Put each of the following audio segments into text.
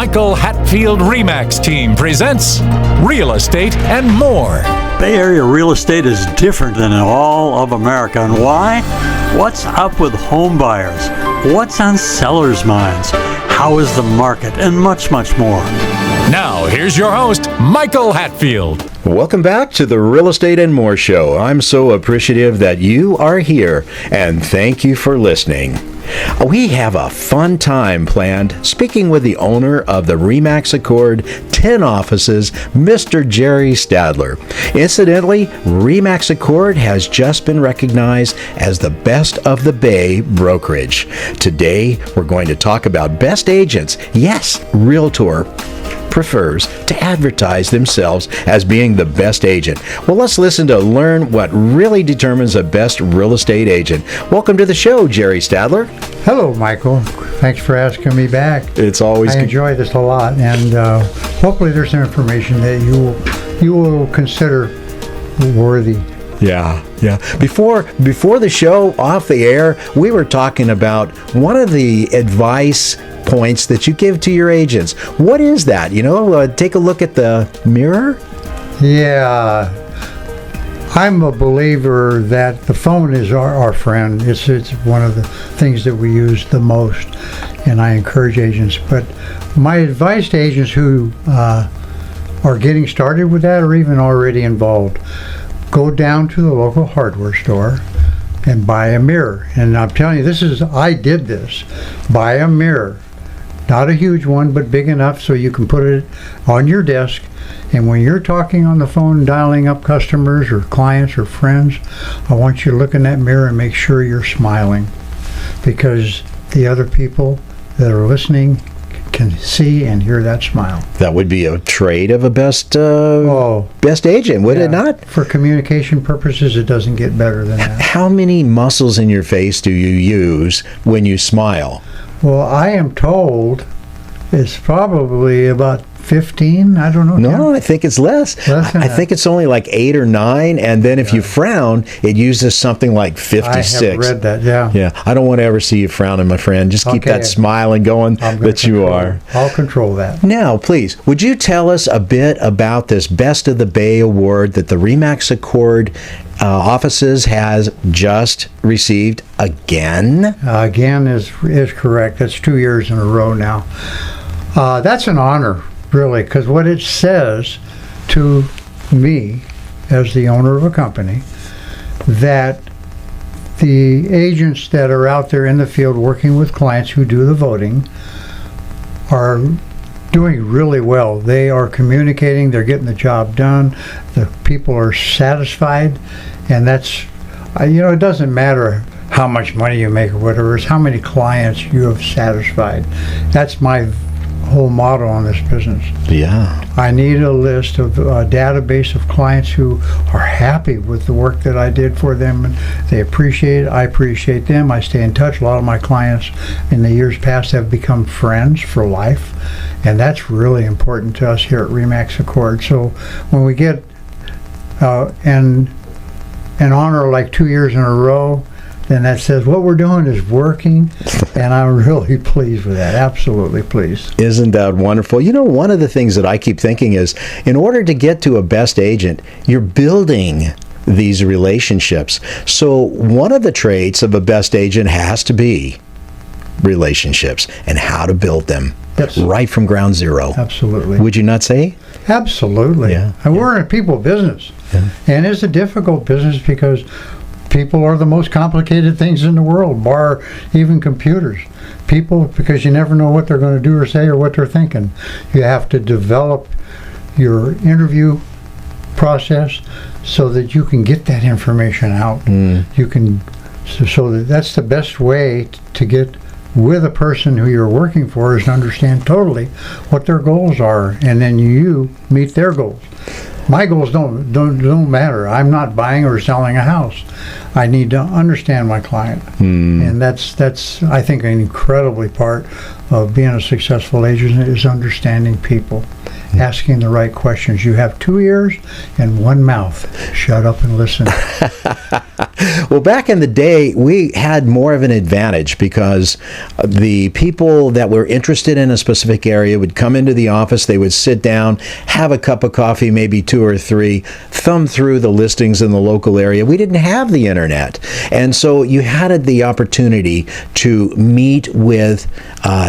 Michael Hatfield RE/MAX team presents Real Estate and More. Bay Area real estate is different than in all of America. And why? What's up with home buyers? What's on sellers' minds? How is the market? And much, much more. Now, here's your host, Michael Hatfield. Welcome back to the Real Estate and More Show. I'm so appreciative that you are here, and thank you for listening. We have a fun time planned speaking with the owner of the RE/MAX Accord 10 offices, Mr. Jerry Stadtler. Incidentally, RE/MAX Accord has just been recognized as the best of the Bay Brokerage. Today, we're going to talk about best agents. Yes, Realtor prefers to advertise themselves as being the best agent. Well, let's listen to learn what really determines a best real estate agent. Welcome to the show, Jerry Stadtler. Hello, Michael. Thanks for asking me back. It's always I enjoy this a lot, and hopefully there's some information that you will consider worthy. Yeah. Before the show, off the air, we were talking about one of the advice points that you give to your agents. What is that? Take a look at the mirror. Yeah. I'm a believer that the phone is our friend. It's one of the things that we use the most, and I encourage agents. But my advice to agents who are getting started with that or even already involved, go down to the local hardware store and buy a mirror. And I'm telling you, I did this. Buy a mirror. Not a huge one, but big enough so you can put it on your desk. And when you're talking on the phone, dialing up customers or clients or friends, I want you to look in that mirror and make sure you're smiling, because the other people that are listening can see and hear that smile. That would be a trait of a best agent, would it not? For communication purposes, it doesn't get better than that. How many muscles in your face do you use when you smile? Well, I am told it's probably about 15. I don't know. No, I think it's less. I think it's only like 8 or 9, and then if you frown, it uses something like 56. I have read that, yeah. Yeah, I don't want to ever see you frowning, my friend. Just keep that smiling going that you are. I'll control that. Now, please, would you tell us a bit about this Best of the Bay Award that the RE/MAX Accord offices has just received again? Again is correct. That's 2 years in a row now. That's an honor, really, because what it says to me as the owner of a company, that the agents that are out there in the field working with clients who do the voting are doing really well. They are communicating, they're getting the job done, the people are satisfied, and that's, it doesn't matter how much money you make or whatever, it's how many clients you have satisfied. That's my whole motto on this business. Yeah. I need a list of a database of clients who are happy with the work that I did for them, and they appreciate it. I appreciate them. I stay in touch. A lot of my clients in the years past have become friends for life, and that's really important to us here at RE/MAX Accord. So when we get an honor like 2 years in a row, then that says what we're doing is working, and I'm really pleased with that. Absolutely pleased. Isn't that wonderful? One of the things that I keep thinking is, in order to get to a best agent, you're building these relationships. So one of the traits of a best agent has to be relationships and how to build them. Yes. Right from ground zero. Absolutely. Would you not say? Absolutely. Yeah. And we're in a people business. Yeah. And it's a difficult business because people are the most complicated things in the world, bar even computers. People, because you never know what they're going to do or say or what they're thinking. You have to develop your interview process so that you can get that information out. You can, so that's the best way to get with a person who you're working for, is to understand totally what their goals are, and then you meet their goals. My goals don't matter. I'm not buying or selling a house. I need to understand my client, and that's I think an incredibly part of being a successful agent is understanding people, asking the right questions. You have 2 ears and one mouth. Shut up and listen. Well, back in the day, we had more of an advantage because the people that were interested in a specific area would come into the office, they would sit down, have a cup of coffee, maybe 2 or 3, thumb through the listings in the local area. We didn't have the internet. And so you had the opportunity to meet with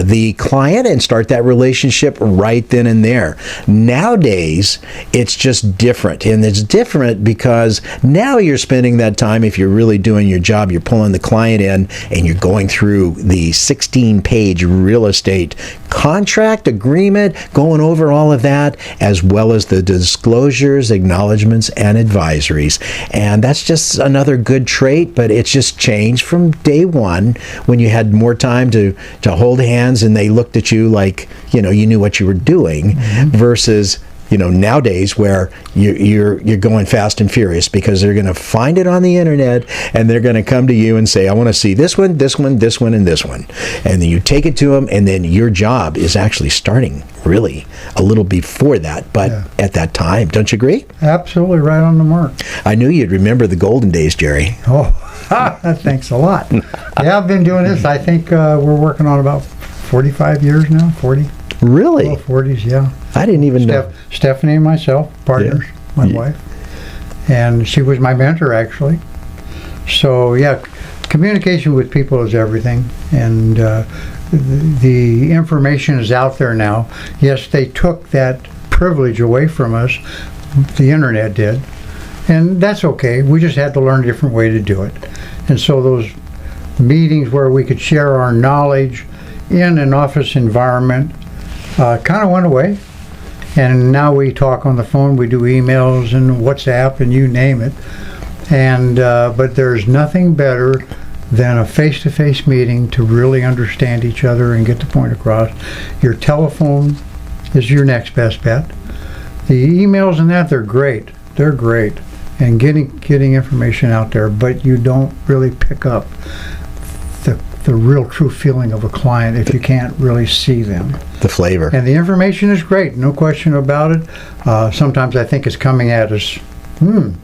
the client and start that relationship right then and there. Nowadays, it's just different. And it's different because now you're spending that time, if you're really doing your job, you're pulling the client in and you're going through the 16-page real estate contract agreement, going over all of that, as well as the disclosures, acknowledgments, and advisories. And that's just another good trait, but it's just changed from day one when you had more time to hold hands and they looked at you like, you knew what you were doing, versus nowadays where you're going fast and furious because they're going to find it on the internet and they're going to come to you and say, I want to see this one, this one, this one, and this one. And then you take it to them, and then your job is actually starting really a little before that, but at that time. Don't you agree? Absolutely right on the mark. I knew you'd remember the golden days, Jerry. Oh, thanks a lot. Yeah, I've been doing this. I think we're working on about 45 years now, 40. Really? Low 40s, yeah. I didn't even know. Stephanie and myself, partners, my wife. And she was my mentor, actually. So, yeah, communication with people is everything. And the information is out there now. Yes, they took that privilege away from us. The internet did. And that's okay. We just had to learn a different way to do it. And so those meetings where we could share our knowledge in an office environment kind of went away, and now we talk on the phone, we do emails and WhatsApp and you name it, and but there's nothing better than a face-to-face meeting to really understand each other and get the point across. Your telephone is your next best bet. The emails and that, they're great, and getting information out there, but you don't really pick up the real true feeling of a client if you can't really see them. The flavor. And the information is great, no question about it. Sometimes I think it's coming at us in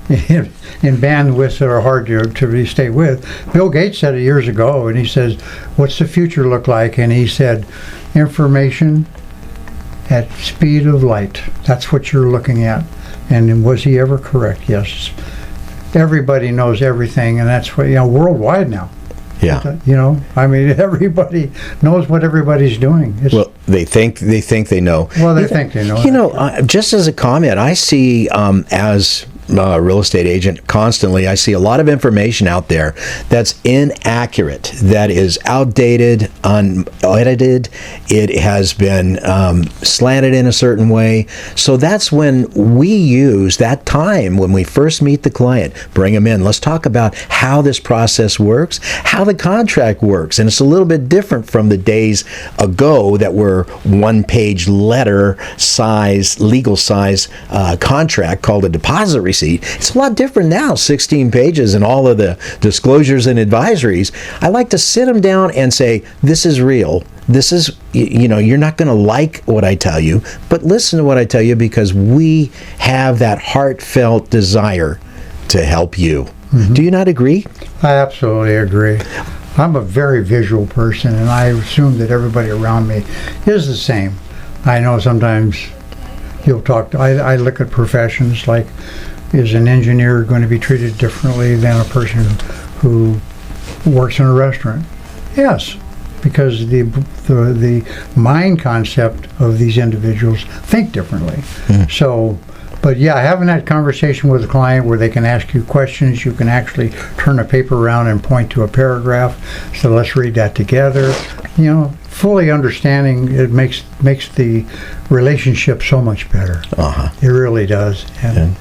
bandwidths that are hard to really stay with. Bill Gates said it years ago, and he says, what's the future look like? And he said, information at speed of light. That's what you're looking at. And was he ever correct? Yes. Everybody knows everything, and that's what, worldwide now. Yeah. Everybody knows what everybody's doing. Well, they think they know. Well, they think they know. Just as a comment, I see as a real estate agent constantly, I see a lot of information out there that's inaccurate, that is outdated, unedited. It has been slanted in a certain way. So that's when we use that time when we first meet the client, bring them in. Let's talk about how this process works, how the contract works. And it's a little bit different from the days ago that were one-page letter size, legal size contract called a deposit receipt. It's a lot different now, 16 pages and all of the disclosures and advisories. I like to sit them down and say, this is real. This is, you're not going to like what I tell you, but listen to what I tell you because we have that heartfelt desire to help you. Mm-hmm. Do you not agree? I absolutely agree. I'm a very visual person, and I assume that everybody around me is the same. I know sometimes you'll talk to, I look at professions like, is an engineer going to be treated differently than a person who works in a restaurant? Yes, because the mind concept of these individuals think differently. Mm. So, but yeah, having that conversation with a client where they can ask you questions, you can actually turn a paper around and point to a paragraph. So let's read that together. Fully understanding it makes the relationship so much better. Uh-huh. It really does. And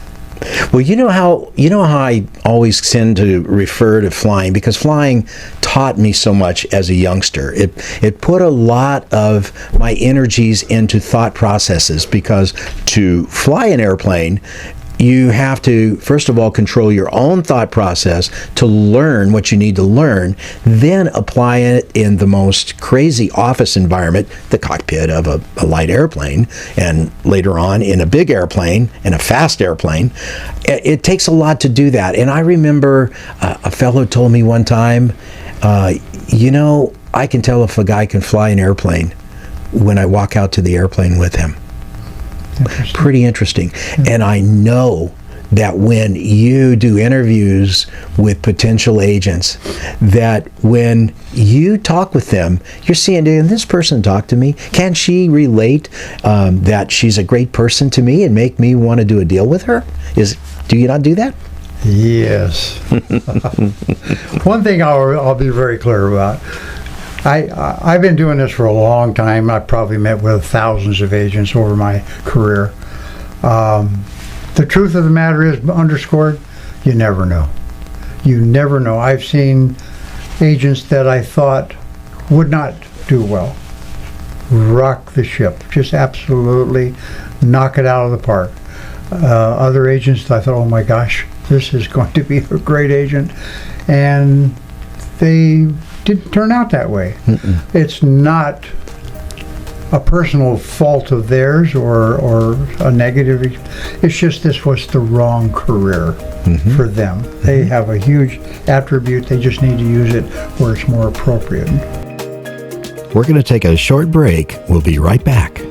well, you know how I always tend to refer to flying, because flying taught me so much as a youngster. It put a lot of my energies into thought processes, because to fly an airplane, you have to, first of all, control your own thought process to learn what you need to learn, then apply it in the most crazy office environment, the cockpit of a light airplane, and later on in a big airplane and a fast airplane. It takes a lot to do that. And I remember a fellow told me one time, I can tell if a guy can fly an airplane when I walk out to the airplane with him. Pretty interesting. And I know that when you do interviews with potential agents, that when you talk with them, you're seeing, did this person talk to me? Can she relate that she's a great person to me and make me want to do a deal with her? Do you not do that? Yes. One thing I'll be very clear about. I've been doing this for a long time. I've probably met with thousands of agents over my career. The truth of the matter is, underscored, you never know. You never know. I've seen agents that I thought would not do well rock the ship, just absolutely knock it out of the park. Other agents that I thought, oh my gosh, this is going to be a great agent, and they didn't turn out that way. It's not a personal fault of theirs or a negative. It's just this was the wrong career for them. They have a huge attribute. They just need to use it where it's more appropriate. We're going to take a short break. We'll be right back.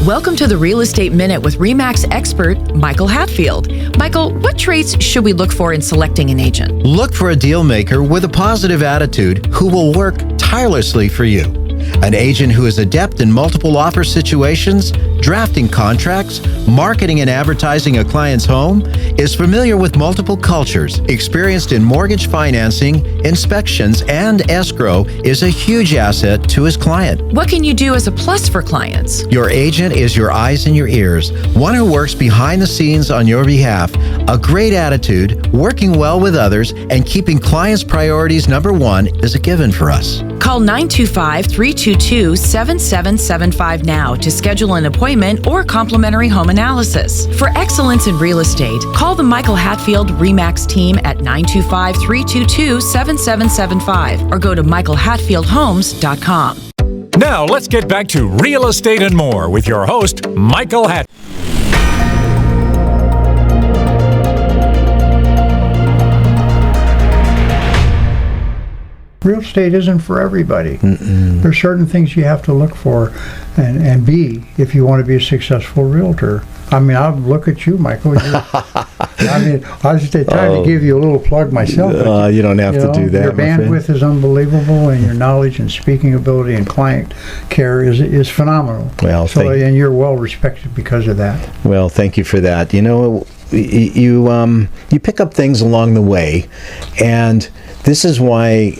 Welcome to the Real Estate Minute with RE/MAX expert Michael Hatfield. Michael, what traits should we look for in selecting an agent? Look for a deal maker with a positive attitude who will work tirelessly for you. An agent who is adept in multiple offer situations, drafting contracts, marketing and advertising a client's home, is familiar with multiple cultures, experienced in mortgage financing, inspections, and escrow, is a huge asset to his client. What can you do as a plus for clients? Your agent is your eyes and your ears, one who works behind the scenes on your behalf, a great attitude, working well with others, and keeping clients' priorities number one is a given for us. Call 925-322-7775 now to schedule an appointment or complimentary home analysis. For excellence in real estate, call the Michael Hatfield RE/MAX team at 925-322-7775 or go to michaelhatfieldhomes.com. Now let's get back to Real Estate and More with your host, Michael Hatfield. Real estate isn't for everybody. There's certain things you have to look for and be if you want to be a successful realtor. I mean, I'll look at you, Michael. I was just trying to give you a little plug myself. You don't have to do that. Your bandwidth is unbelievable, and your knowledge and speaking ability and client care is phenomenal. Well, and you're well respected because of that. Well, thank you for that. You know, you pick up things along the way, and this is why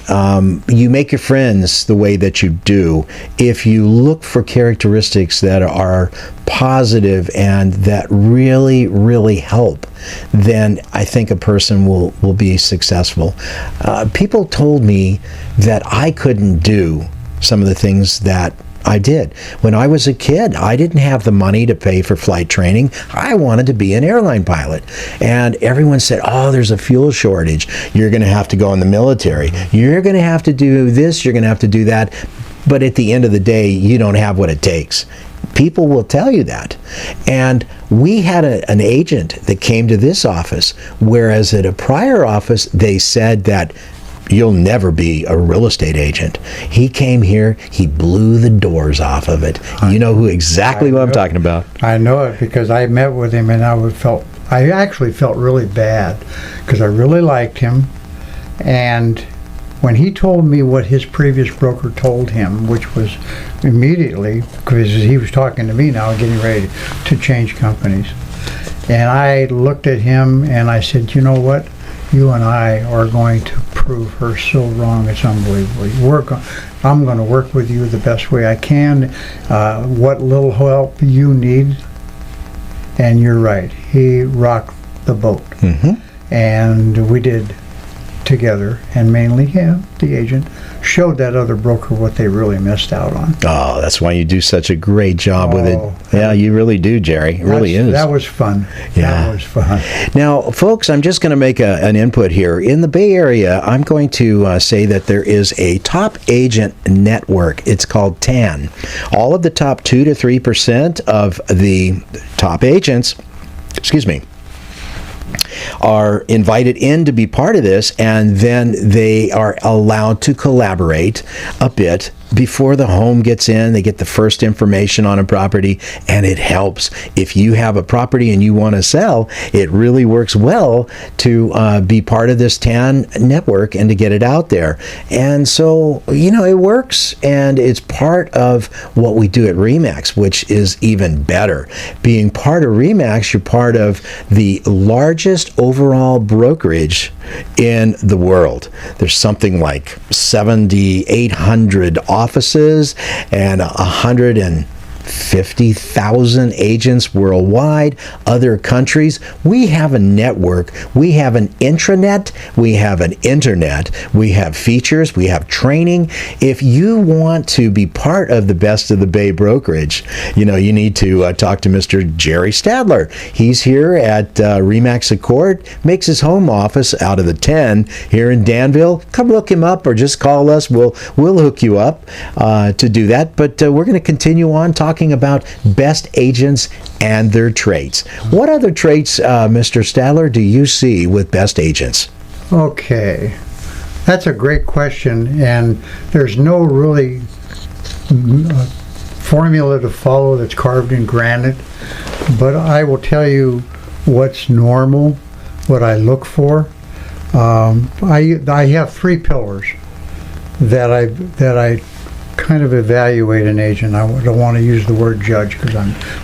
you make your friends the way that you do. If you look for characteristics that are positive and that really, really help, then I think a person will be successful. People told me that I couldn't do some of the things that I did. When I was a kid, I didn't have the money to pay for flight training. I wanted to be an airline pilot. And everyone said, oh, there's a fuel shortage. You're going to have to go in the military. You're going to have to do this. You're going to have to do that. But at the end of the day, you don't have what it takes. People will tell you that. And we had an agent that came to this office, whereas at a prior office, they said that you'll never be a real estate agent. He came here, he blew the doors off of it. You know exactly what I'm talking about. I know it because I met with him, and I actually felt really bad because I really liked him. And when he told me what his previous broker told him, which was immediately, because he was talking to me now, getting ready to change companies, and I looked at him and I said, you know what? You and I are going to prove her so wrong. It's unbelievable. I'm going to work with you the best way I can. What little help you need. And you're right. He rocked the boat. And we did together, and mainly him, the agent, showed that other broker what they really missed out on. Oh, that's why you do such a great job with Oh, it. Yeah, you really do, Jerry. It really is. That was fun. Yeah. That was fun. Now, folks, I'm just going to make an input here. In the Bay Area, I'm going to say that there is a top agent network. It's called TAN. All of the top 2 to 3% of the top agents, are invited in to be part of this, and then they are allowed to collaborate a bit before the home gets in. They get the first information on a property, and it helps. If you have a property and you want to sell, it really works well to be part of this TAN network and to get it out there. And so, it works, and it's part of what we do at RE/MAX, which is even better. Being part of RE/MAX, you're part of the largest overall brokerage in the world. There's something like 7,800 offices and 150,000 agents worldwide, other countries. We have a network. We have an intranet. We have an internet. We have features. We have training. If you want to be part of the best of the Bay Brokerage, you need to talk to Mr. Jerry Stadtler. He's here at RE/MAX Accord, makes his home office out of the 10 here in Danville. Come look him up or just call us. We'll hook you up to do that. But we're going to continue on talking about best agents and their traits. What other traits, Mr. Stadtler, do you see with best agents? Okay. That's a great question, and there's no really formula to follow that's carved in granite, but I will tell you what's normal, what I look for. I have 3 pillars that I kind of evaluate an agent. I don't want to use the word judge because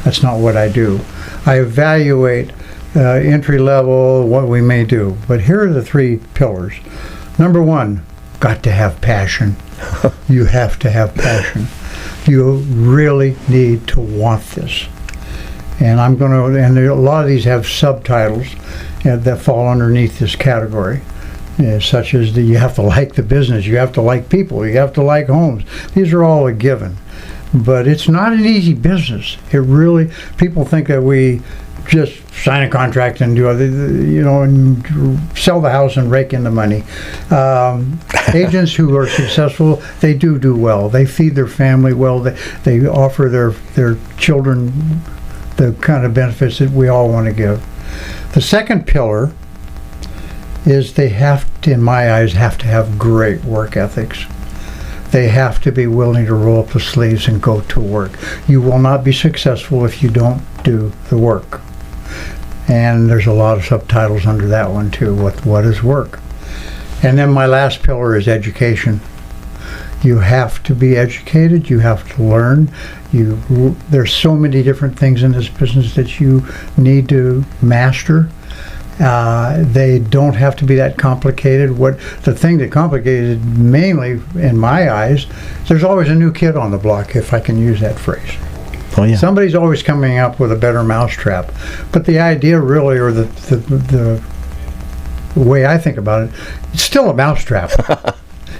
that's not what I do. I evaluate entry level, what we may do. But here are the 3 pillars. Number 1, got to have passion. You have to have passion. You really need to want this. And a lot of these have subtitles that fall underneath this category. Such as you have to like the business, you have to like people, you have to like homes. These are all a given. But it's not an easy business. People think that we just sign a contract and do and sell the house and rake in the money. Agents who are successful, they do well. They feed their family well. They offer their children the kind of benefits that we all want to give. The second pillar is they have to, in my eyes, have to have great work ethics. They have to be willing to roll up the sleeves and go to work. You will not be successful if you don't do the work. And there's a lot of subtitles under that one too. What is work? And then my last pillar is education. You have to be educated. You have to learn. There's so many different things in this business that you need to master. They don't have to be that complicated. The thing that complicated mainly, in my eyes, there's always a new kid on the block, if I can use that phrase. Oh, yeah. Somebody's always coming up with a better mousetrap. But the idea really, or the way I think about it, it's still a mousetrap.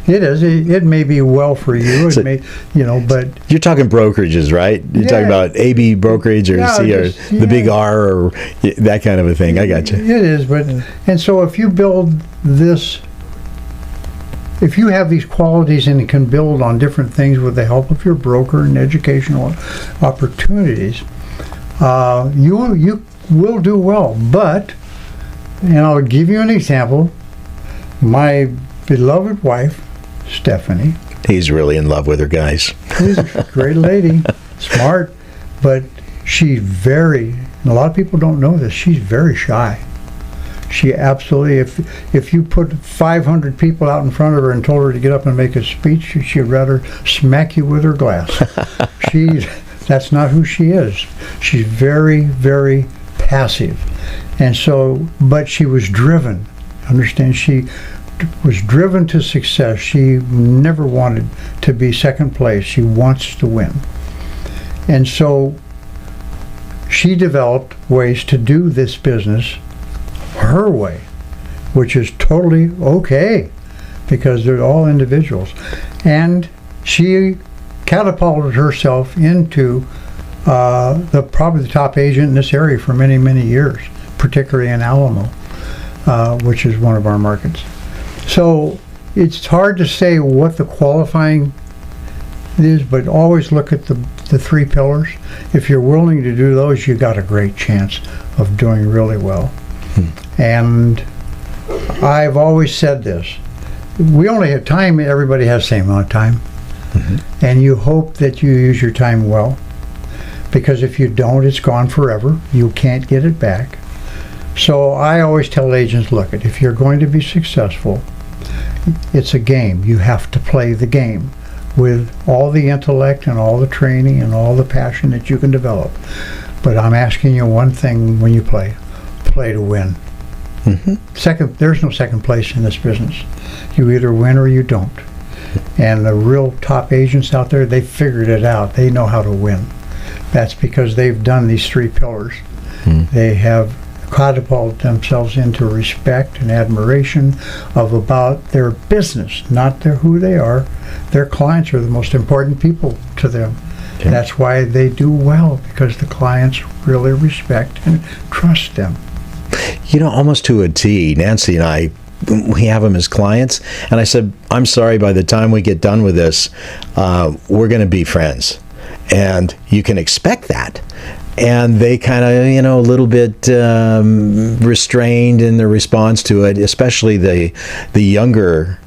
It is. It may be well for you. But You're talking brokerages, right? You're talking about AB brokerage or C or the big R or that kind of a thing. I got you. It is, and so if you build this, if you have these qualities and you can build on different things with the help of your broker and educational opportunities, you will do well. But, and I'll give you an example. My beloved wife, Stephanie. He's really in love with her, guys. She's a great lady, smart, but she's and a lot of people don't know this, she's very shy. She absolutely, if you put 500 people out in front of her and told her to get up and make a speech, she'd rather smack you with her glass. That's not who she is. She's very, very passive. And so, but she was driven. Understand, she was driven to success. She never wanted to be second place. She wants to win. And so she developed ways to do this business her way. which is totally okay because they're all individuals. And she catapulted herself into probably the top agent in this area for many, many years, particularly in Alamo, which is one of our markets. So it's hard to say what the qualifying is, but always look at the three pillars. If you're willing to do those, you got a great chance of doing really well. And I've always said this. We only have time, everybody has the same amount of time. And you hope that you use your time well, because if you don't, it's gone forever. You can't get it back. So I always tell agents, look, if you're going to be successful, it's a game. You have to play the game with all the intellect and all the training and all the passion that you can develop. But I'm asking you one thing when you play to win. There's no second place in this business. You either win or you don't. And the real top agents out there, they figured it out. They know how to win. That's because they've done these three pillars. They have catapulted themselves into respect and admiration about their business, not who they are. Their clients are the most important people to them. Okay. That's why they do well, because the clients really respect and trust them. You know, almost to a T, Nancy and I, we have them as clients, and I said, I'm sorry, by the time we get done with this, we're going to be friends. And you can expect that. And they kind of, a little bit restrained in their response to it, especially the younger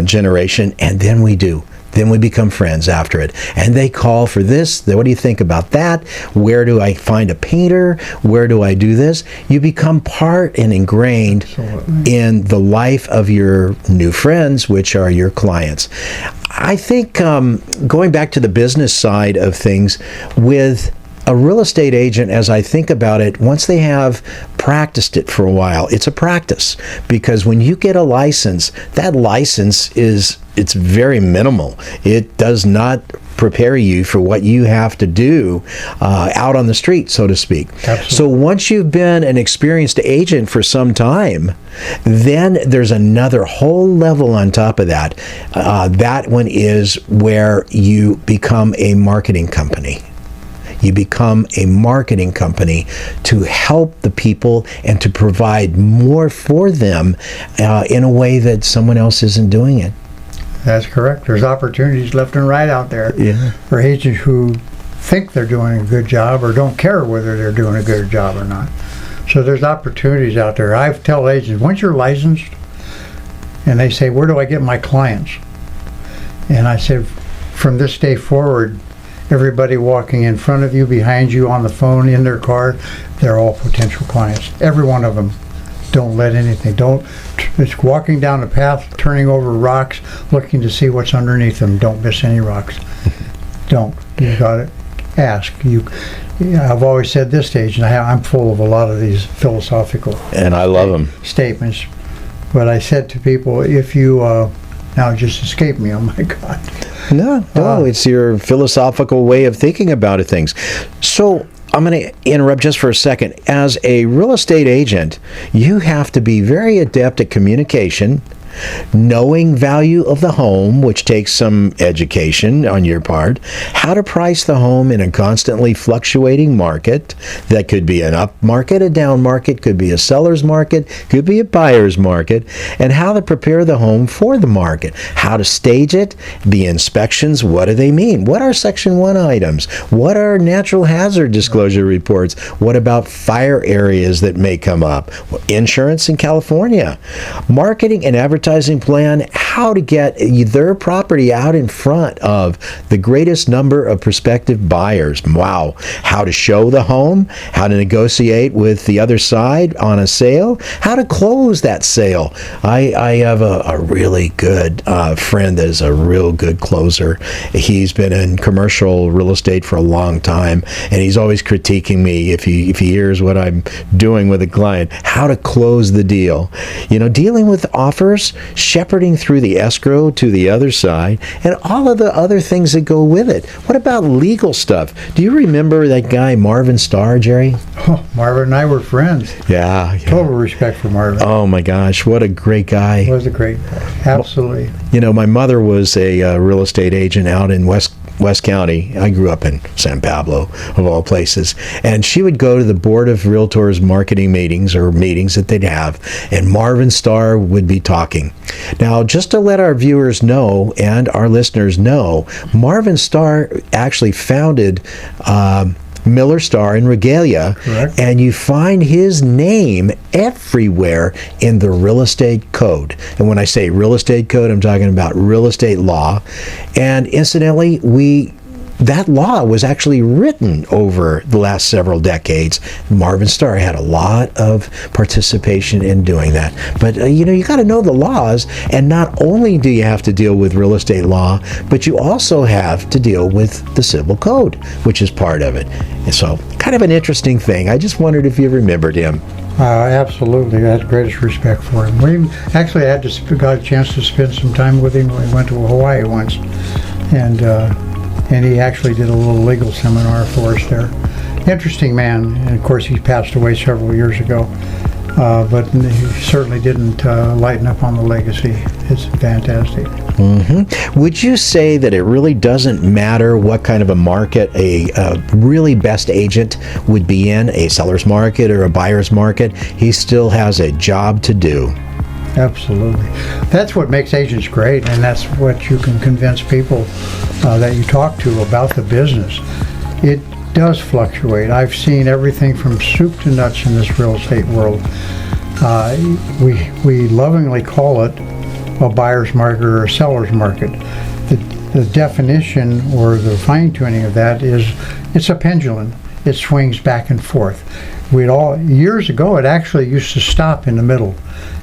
generation. And then we do. Then we become friends after it. And they call for this. What do you think about that? Where do I find a painter? Where do I do this? You become part and ingrained in the life of your new friends, which are your clients. I think going back to the business side of things, with a real estate agent, as I think about it, once they have practiced it for a while, it's a practice, because when you get a license, that license it's very minimal. It does not prepare you for what you have to do out on the street, so to speak. Absolutely. So once you've been an experienced agent for some time, then there's another whole level on top of that. That one is where you become a marketing company. You become a marketing company to help the people and to provide more for them in a way that someone else isn't doing it. That's correct. There's opportunities left and right out there for agents who think they're doing a good job or don't care whether they're doing a good job or not. So there's opportunities out there. I tell agents, once you're licensed, and they say, where do I get my clients? And I said, from this day forward, everybody walking in front of you, behind you, on the phone, in their car, they're all potential clients. Every one of them. Don't let anything. It's walking down the path, turning over rocks, looking to see what's underneath them. Don't miss any rocks. Don't. You got to ask. I've always said this stage, and I'm full of a lot of these philosophical and I love them statements. But I said to people, if you now it just escaped me. Oh my God. No, it's your philosophical way of thinking about things. So I'm going to interrupt just for a second. As a real estate agent, you have to be very adept at communication, knowing value of the home, which takes some education on your part, how to price the home in a constantly fluctuating market. That could be an up market, a down market, could be a seller's market, could be a buyer's market, and how to prepare the home for the market, how to stage it, the inspections, what do they mean? What are Section 1 items? What are natural hazard disclosure reports? What about fire areas that may come up? Insurance in California. Marketing and advertising plan, how to get their property out in front of the greatest number of prospective buyers. Wow. How to show the home, how to negotiate with the other side on a sale, how to close that sale. I have a really good friend that is a real good closer. He's been in commercial real estate for a long time, and he's always critiquing me if he hears what I'm doing with a client, how to close the deal. Dealing with offers, shepherding through the escrow to the other side, and all of the other things that go with it. What about legal stuff? Do you remember that guy Marvin Starr, Jerry? Oh, Marvin and I were friends. Yeah. Total respect for Marvin. Oh my gosh, what a great guy. He was a great guy. Absolutely. You know, my mother was a real estate agent out in West County. I grew up in San Pablo, of all places. And she would go to the Board of Realtors marketing meetings or meetings that they'd have, and Marvin Starr would be talking. Now, just to let our viewers know and our listeners know, Marvin Starr actually founded Miller Starr and Regalia. Correct. And you find his name everywhere in the real estate code. And when I say real estate code, I'm talking about real estate law. And incidentally, that law was actually written over the last several decades. Marvin Starr had a lot of participation in doing that. But you got to know the laws, and not only do you have to deal with real estate law, but you also have to deal with the civil code, which is part of it. And so, kind of an interesting thing. I just wondered if you remembered him. Absolutely. I had the greatest respect for him. We actually got a chance to spend some time with him when we went to Hawaii once. And he actually did a little legal seminar for us there. Interesting man, and of course he passed away several years ago, but he certainly didn't lighten up on the legacy. It's fantastic. Mm-hmm. Would you say that it really doesn't matter what kind of a market a really best agent would be in, a seller's market or a buyer's market? He still has a job to do. Absolutely. That's what makes agents great, and that's what you can convince people that you talk to about the business. It does fluctuate. I've seen everything from soup to nuts in this real estate world. We lovingly call it a buyer's market or a seller's market. The definition or the fine-tuning of that is it's a pendulum. It swings back and forth. Years ago, it actually used to stop in the middle.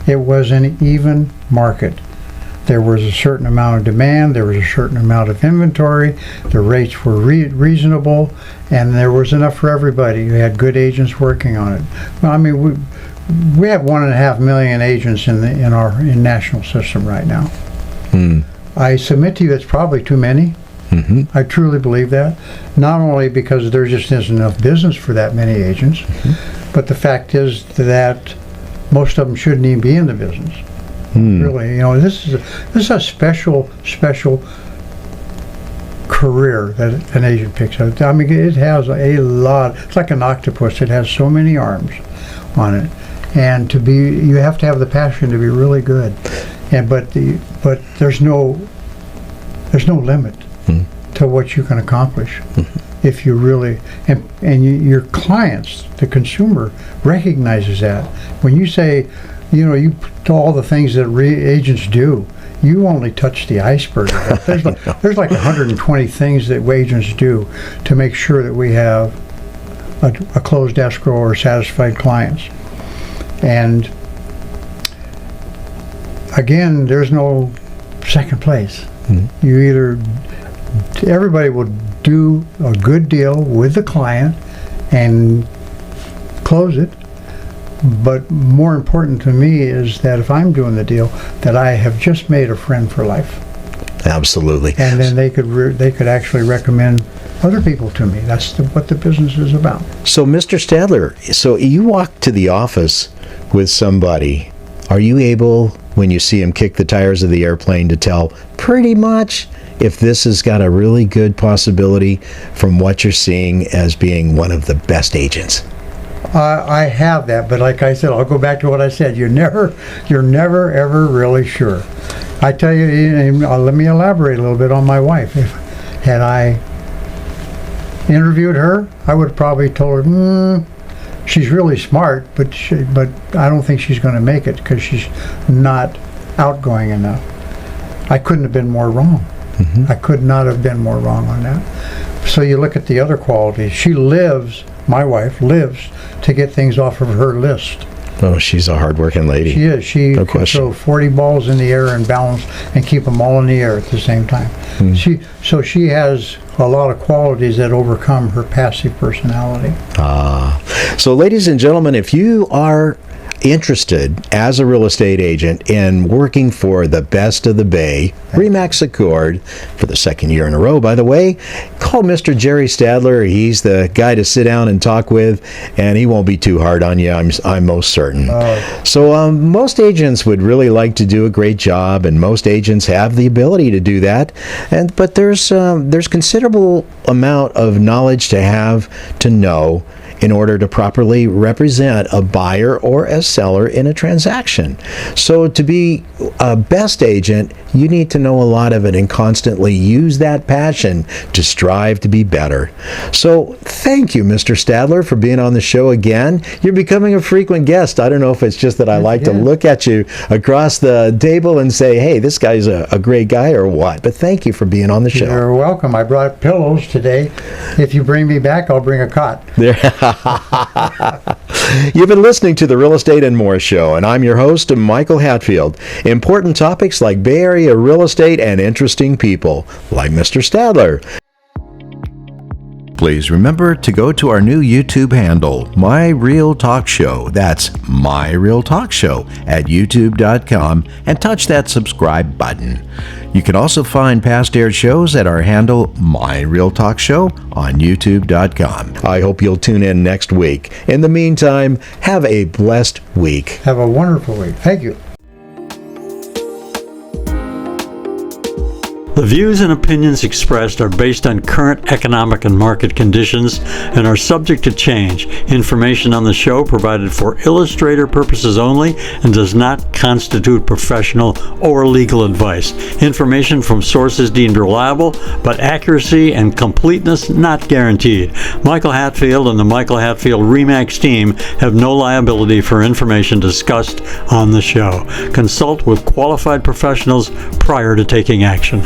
It was an even market. There was a certain amount of demand, there was a certain amount of inventory, the rates were reasonable, and there was enough for everybody. You had good agents working on it. Well, I mean, we have 1.5 million agents in our national system right now. I submit to you it's probably too many. Mm-hmm. I truly believe that. Not only because there just isn't enough business for that many agents, but the fact is that most of them shouldn't even be in the business. Really, this is a special career that an agent picks up. I mean, it has a lot. It's like an octopus. It has so many arms on it, and you have to have the passion to be really good. But there's no limit to what you can accomplish if you really and your clients, the consumer, recognizes that. When you say, you do all the things that agents do, you only touch the iceberg. There's like 120 things that agents do to make sure that we have a closed escrow or satisfied clients. And again, there's no second place. Everybody will do a good deal with the client and close it. But more important to me is that if I'm doing the deal, that I have just made a friend for life. Absolutely. And then they could actually recommend other people to me. That's what the business is about. So, Mr. Stadtler, so you walk to the office with somebody. Are you able, when you see him kick the tires of the airplane, to tell pretty much if this has got a really good possibility from what you're seeing as being one of the best agents? I have that, but like I said, I'll go back to what I said. You're never ever really sure. I tell you, let me elaborate a little bit on my wife. Had I interviewed her, I would have probably told her, she's really smart, but I don't think she's going to make it because she's not outgoing enough. I couldn't have been more wrong. I could not have been more wrong on that. So you look at the other qualities. My wife lives to get things off of her list. Oh, she's a hard-working lady. She is. She can throw 40 balls in the air and balance and keep them all in the air at the same time. She has a lot of qualities that overcome her passive personality. So, ladies and gentlemen, if you are interested as a real estate agent in working for the best of the Bay, RE/MAX Accord, for the second year in a row, by the way, call Mr. Jerry Stadtler. He's the guy to sit down and talk with, and he won't be too hard on you, I'm most certain. So most agents would really like to do a great job, and most agents have the ability to do that. But there's considerable amount of knowledge to have to know in order to properly represent a buyer or a seller in a transaction. So to be a best agent, you need to know a lot of it and constantly use that passion to strive to be better. So thank you, Mr. Stadtler, for being on the show again. You're becoming a frequent guest. I don't know if it's just that I like to look at you across the table and say, hey, this guy's a great guy, or what. But thank you for being on the show. You're welcome. I brought pillows today. If you bring me back, I'll bring a cot. There. You've been listening to the Real Estate and More Show, and I'm your host, Michael Hatfield. Important topics like Bay Area real estate and interesting people like Mr. Stadtler. Please remember to go to our new YouTube handle, My Real Talk Show. That's My Real Talk Show at youtube.com, and touch that subscribe button. You can also find past aired shows at our handle, My Real Talk Show, on youtube.com. I hope you'll tune in next week. In the meantime, have a blessed week. Have a wonderful week. Thank you. The views and opinions expressed are based on current economic and market conditions and are subject to change. Information on the show provided for illustrator purposes only and does not constitute professional or legal advice. Information from sources deemed reliable, but accuracy and completeness not guaranteed. Michael Hatfield and the Michael Hatfield RE/MAX team have no liability for information discussed on the show. Consult with qualified professionals prior to taking action.